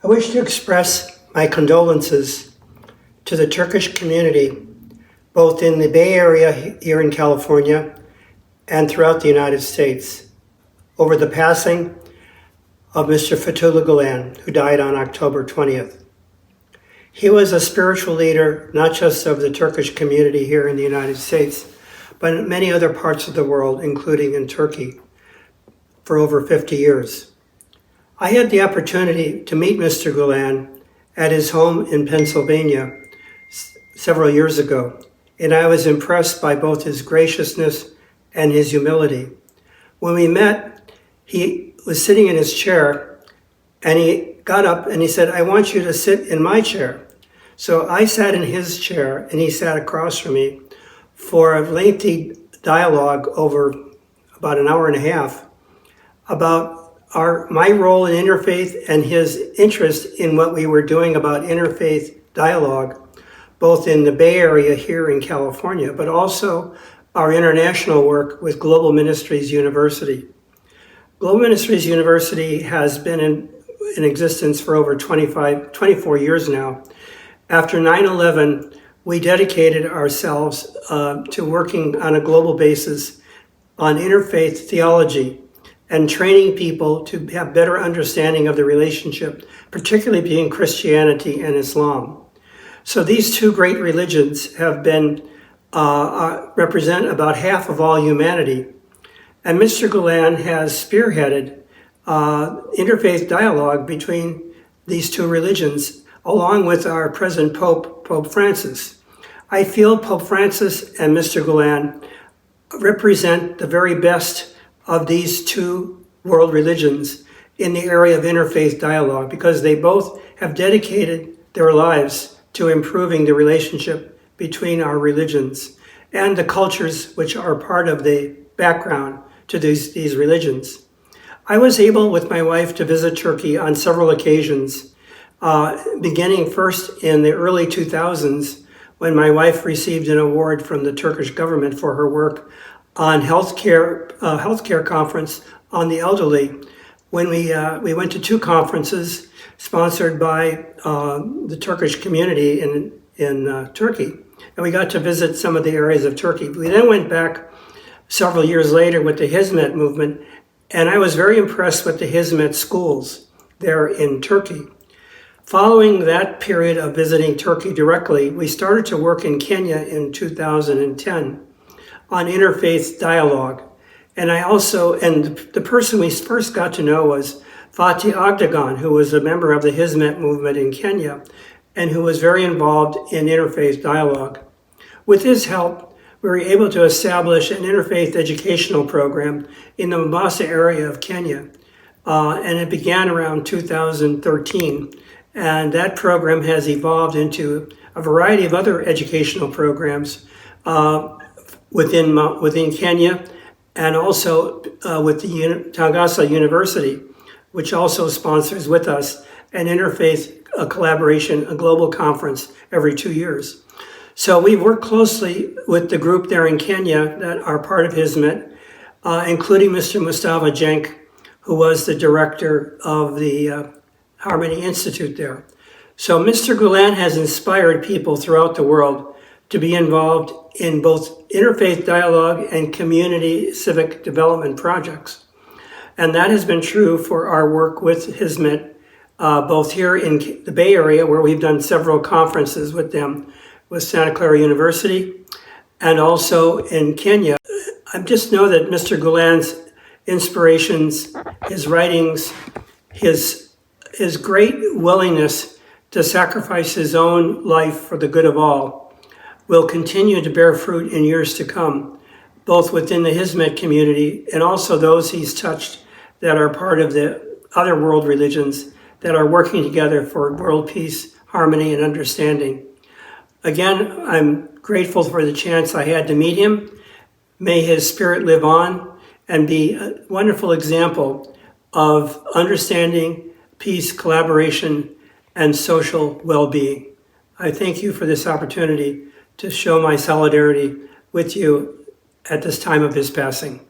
I wish to express my condolences to the Turkish community, both in the Bay Area here in California and throughout the United States, over the passing of Mr. Fethullah Gulen, who died on October 20th. He was a spiritual leader, not just of the Turkish community here in the United States, but in many other parts of the world, including in Turkey, for over 50 years. I had the opportunity to meet Mr. Gulen at his home in Pennsylvania several years ago, and I was impressed by both his graciousness and his humility. When we met, he was sitting in his chair, and he got up and he said, "I want you to sit in my chair." So I sat in his chair, and he sat across from me for a lengthy dialogue over about an hour and a half about my role in interfaith and his interest in what we were doing about interfaith dialogue, both in the Bay Area here in California, but also our international work with Global Ministries University. Global Ministries University has been in existence for over 24 years now. After 9/11, we dedicated ourselves to working on a global basis on interfaith theology and training people to have better understanding of the relationship, particularly between Christianity and Islam. So these two great religions have been represent about half of all humanity. And Mr. Gulen has spearheaded interfaith dialogue between these two religions, along with our present Pope, Pope Francis. I feel Pope Francis and Mr. Gulen represent the very best of these two world religions in the area of interfaith dialogue, because they both have dedicated their lives to improving the relationship between our religions and the cultures which are part of the background to these religions. I was able, with my wife, to visit Turkey on several occasions, beginning first in the early 2000s, when my wife received an award from the Turkish government for her work on healthcare conference on the elderly. When we went to two conferences sponsored by the Turkish community in Turkey, and we got to visit some of the areas of Turkey. We then went back several years later with the Hizmet movement, and I was very impressed with the Hizmet schools there in Turkey. Following that period of visiting Turkey directly, we started to work in Kenya in 2010 on interfaith dialogue. And the person we first got to know was Fatih Agdagan, who was a member of the Hizmet movement in Kenya and who was very involved in interfaith dialogue. With his help, we were able to establish an interfaith educational program in the Mombasa area of Kenya. And it began around 2013. And that program has evolved into a variety of other educational programs within Kenya, and also with the Tagasa University, which also sponsors with us an interfaith collaboration, a global conference every 2 years. So we work closely with the group there in Kenya that are part of Hizmet, including Mr. Mustafa Cenk, who was the director of the Harmony Institute there. So Mr. Gulen has inspired people throughout the world to be involved in both interfaith dialogue and community civic development projects. And that has been true for our work with Hizmet, both here in the Bay Area, where we've done several conferences with them, with Santa Clara University, and also in Kenya. I just know that Mr. Gulen's inspirations, his writings, his great willingness to sacrifice his own life for the good of all will continue to bear fruit in years to come, both within the Hizmet community and also those he's touched that are part of the other world religions that are working together for world peace, harmony, and understanding. Again, I'm grateful for the chance I had to meet him. May his spirit live on and be a wonderful example of understanding, peace, collaboration, and social well-being. I thank you for this opportunity to show my solidarity with you at this time of his passing.